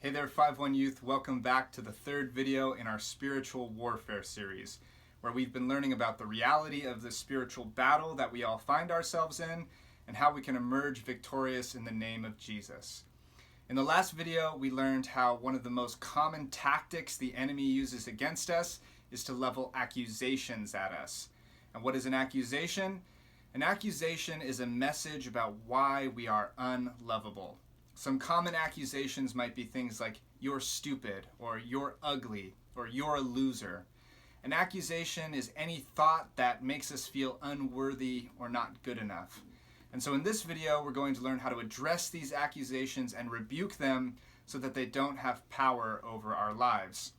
Hey there, 5-1 Youth. Welcome back to the third video in our spiritual warfare series, where we've been learning about the reality of the spiritual battle that we all find ourselves in and how we can emerge victorious in the name of Jesus. In the last video, we learned how one of the most common tactics the enemy uses against us is to level accusations at us. And what is an accusation? An accusation is a message about why we are unlovable. Some common accusations might be things like, you're stupid, or you're ugly, or you're a loser. An accusation is any thought that makes us feel unworthy or not good enough. And so in this video, we're going to learn how to address these accusations and rebuke them so that they don't have power over our lives.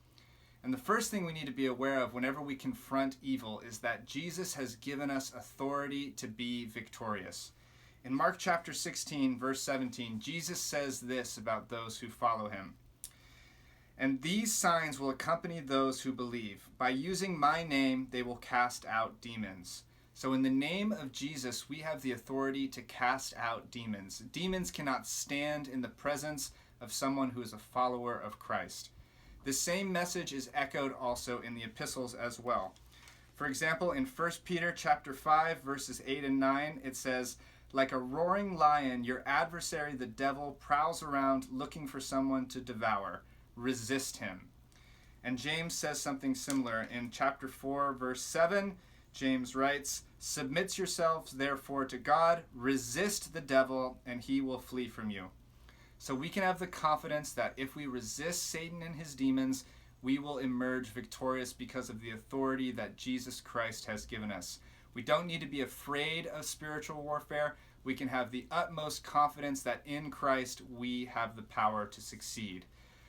And the first thing we need to be aware of whenever we confront evil is that Jesus has given us authority to be victorious. In Mark chapter 16, verse 17, Jesus says this about those who follow him. And these signs will accompany those who believe. By using my name, they will cast out demons. So in the name of Jesus, we have the authority to cast out demons. Demons cannot stand in the presence of someone who is a follower of Christ. The same message is echoed also in the epistles as well. For example, in 1 Peter chapter 5, verses 8 and 9, it says, like a roaring lion, your adversary, the devil, prowls around looking for someone to devour. Resist him. And James says something similar. In chapter 4, verse 7, James writes, submit yourselves therefore to God, resist the devil, and he will flee from you. So we can have the confidence that if we resist Satan and his demons, we will emerge victorious because of the authority that Jesus Christ has given us. We don't need to be afraid of spiritual warfare. We can have the utmost confidence that in Christ we have the power to succeed.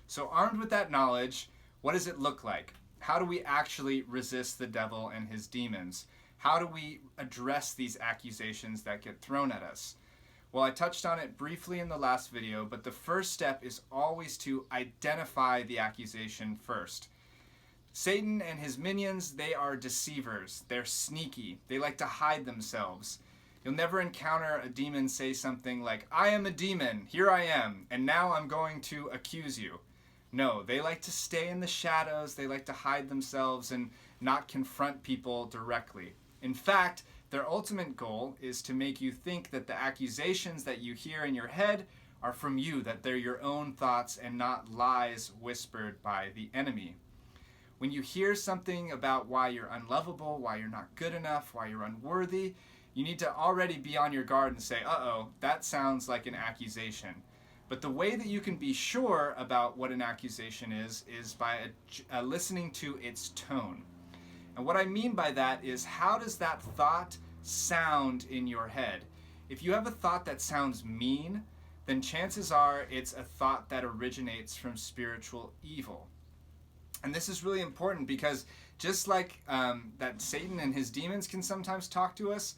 So armed with that knowledge, what does it look like? How do we actually resist the devil and his demons? How do we address these accusations that get thrown at us? Well, I touched on it briefly in the last video, but the first step is always to identify the accusation first. Satan and his minions, they are deceivers. They're sneaky. They like to hide themselves. You'll never encounter a demon say something like, I am a demon, here I am, and now I'm going to accuse you. No, they like to stay in the shadows. They like to hide themselves and not confront people directly. In fact, their ultimate goal is to make you think that the accusations that you hear in your head are from you, that they're your own thoughts and not lies whispered by the enemy. When you hear something about why you're unlovable, why you're not good enough, why you're unworthy, you need to already be on your guard and say, uh-oh, that sounds like an accusation. But the way that you can be sure about what an accusation is by listening to its tone. And what I mean by that is, how does that thought sound in your head? If you have a thought that sounds mean, then chances are it's a thought that originates from spiritual evil. And this is really important because just like that Satan and his demons can sometimes talk to us,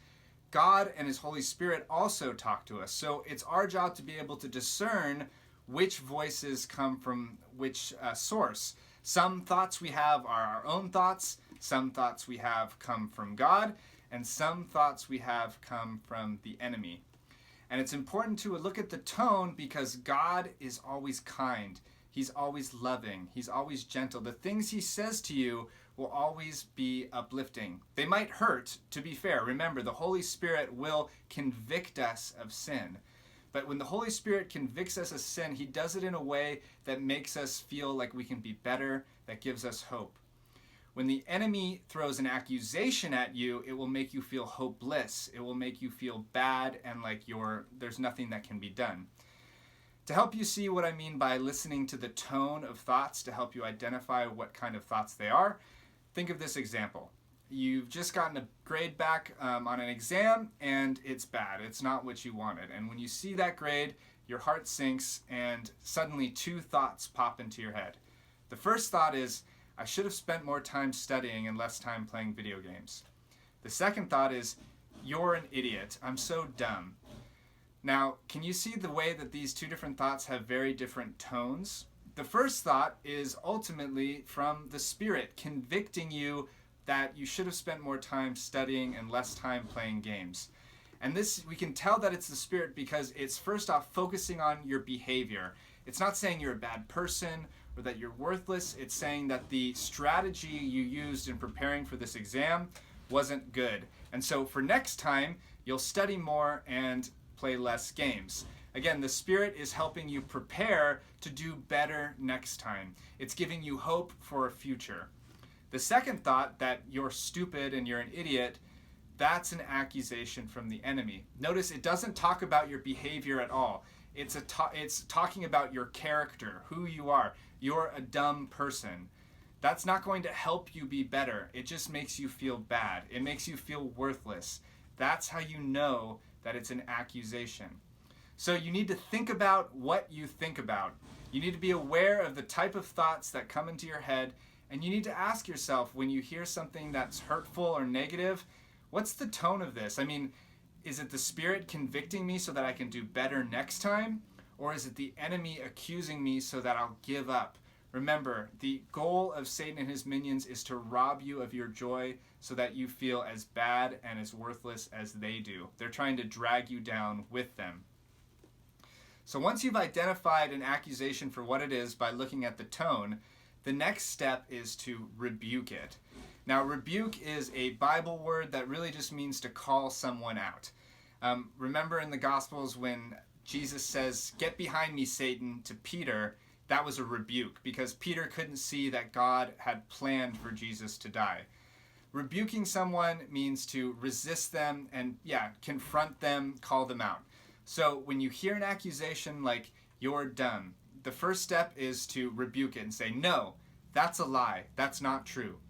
God and his Holy Spirit also talk to us. So it's our job to be able to discern which voices come from which source. Some thoughts we have are our own thoughts, some thoughts we have come from God, and some thoughts we have come from the enemy. And it's important to look at the tone because God is always kind. He's always loving. He's always gentle. The things he says to you will always be uplifting. They might hurt, to be fair. Remember, the Holy Spirit will convict us of sin. But when the Holy Spirit convicts us of sin, he does it in a way that makes us feel like we can be better, that gives us hope. When the enemy throws an accusation at you, it will make you feel hopeless. It will make you feel bad and like there's nothing that can be done. To help you see what I mean by listening to the tone of thoughts, to help you identify what kind of thoughts they are, think of this example. You've just gotten a grade back on an exam and it's bad. It's not what you wanted. And when you see that grade, your heart sinks and suddenly two thoughts pop into your head. The first thought is, I should have spent more time studying and less time playing video games. The second thought is, you're an idiot. I'm so dumb. Now, can you see the way that these two different thoughts have very different tones? The first thought is ultimately from the Spirit, convicting you that you should have spent more time studying and less time playing games. And this, we can tell that it's the Spirit because it's first off focusing on your behavior. It's not saying you're a bad person or that you're worthless. It's saying that the strategy you used in preparing for this exam wasn't good. And so for next time, you'll study more and play less games. Again, the Spirit is helping you prepare to do better next time. It's giving you hope for a future. The second thought, that you're stupid and you're an idiot, that's an accusation from the enemy. Notice it doesn't talk about your behavior at all. It's talking about your character, who you are. You're a dumb person. That's not going to help you be better. It just makes you feel bad. It makes you feel worthless. That's how you know that it's an accusation. So you need to think about what you think about. You need to be aware of the type of thoughts that come into your head, and you need to ask yourself, when you hear something that's hurtful or negative, what's the tone of this? I mean, is it the Spirit convicting me so that I can do better next time? Or is it the enemy accusing me so that I'll give up? Remember, the goal of Satan and his minions is to rob you of your joy so that you feel as bad and as worthless as they do. They're trying to drag you down with them. So once you've identified an accusation for what it is by looking at the tone, the next step is to rebuke it. Now, rebuke is a Bible word that really just means to call someone out. Remember in the Gospels when Jesus says, "Get behind me, Satan," to Peter, that was a rebuke because Peter couldn't see that God had planned for Jesus to die. Rebuking someone means to resist them and, confront them, call them out. So when you hear an accusation like, "You're dumb," the first step is to rebuke it and say, "No, that's a lie. That's not true."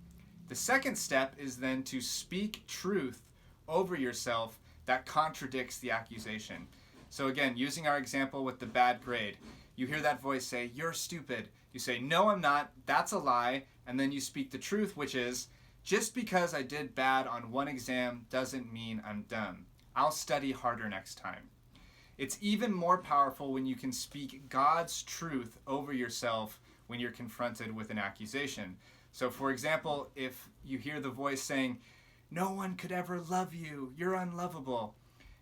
The second step is then to speak truth over yourself that contradicts the accusation. So again, using our example with the bad grade, you hear that voice say, "You're stupid." You say, "No, I'm not. That's a lie." And then you speak the truth, which is, just because I did bad on one exam doesn't mean I'm dumb. I'll study harder next time. It's even more powerful when you can speak God's truth over yourself when you're confronted with an accusation. So for example, if you hear the voice saying, "No one could ever love you, you're unlovable,"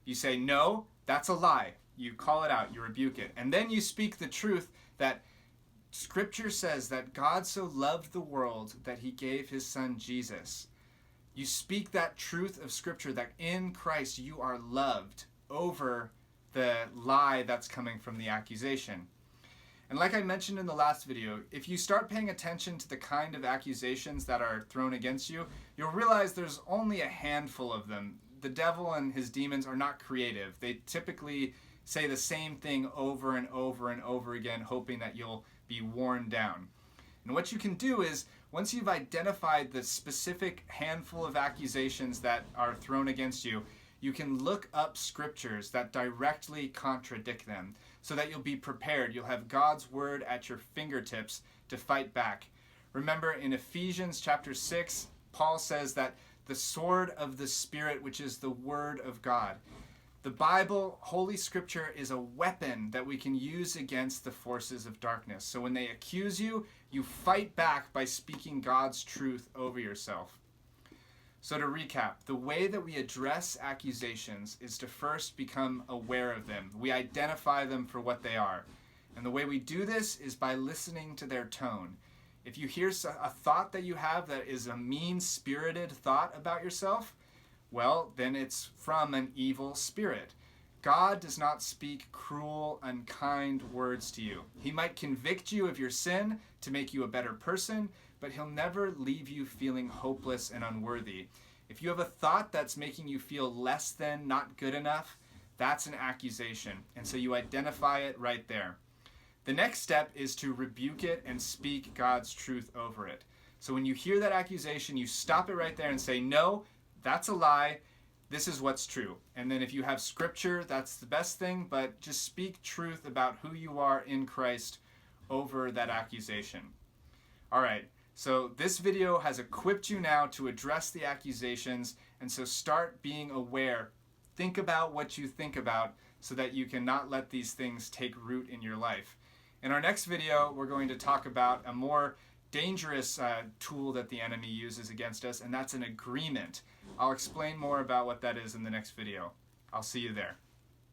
you say, "No, that's a lie." You call it out, you rebuke it. And then you speak the truth that Scripture says that God so loved the world that he gave his son Jesus. You speak that truth of Scripture that in Christ you are loved over the lie that's coming from the accusation. And like I mentioned in the last video, if you start paying attention to the kind of accusations that are thrown against you, you'll realize there's only a handful of them. The devil and his demons are not creative. They typically say the same thing over and over and over again, hoping that you'll be worn down. And what you can do is, once you've identified the specific handful of accusations that are thrown against you, you can look up scriptures that directly contradict them so that you'll be prepared. You'll have God's word at your fingertips to fight back. Remember in Ephesians chapter 6, Paul says that the sword of the Spirit, which is the word of God. The Bible, Holy Scripture, is a weapon that we can use against the forces of darkness. So when they accuse you, you fight back by speaking God's truth over yourself. So to recap, the way that we address accusations is to first become aware of them. We identify them for what they are. And the way we do this is by listening to their tone. If you hear a thought that you have that is a mean-spirited thought about yourself, well, then it's from an evil spirit. God does not speak cruel, unkind words to you. He might convict you of your sin to make you a better person, but he'll never leave you feeling hopeless and unworthy. If you have a thought that's making you feel less than, not good enough, that's an accusation. And so you identify it right there. The next step is to rebuke it and speak God's truth over it. So when you hear that accusation, you stop it right there and say, "No, that's a lie. This is what's true." And then if you have scripture, that's the best thing, but just speak truth about who you are in Christ over that accusation. All right, so this video has equipped you now to address the accusations, and so start being aware. Think about what you think about so that you can not let these things take root in your life. In our next video, we're going to talk about a more dangerous tool that the enemy uses against us, and that's an agreement. I'll explain more about what that is in the next video. I'll see you there.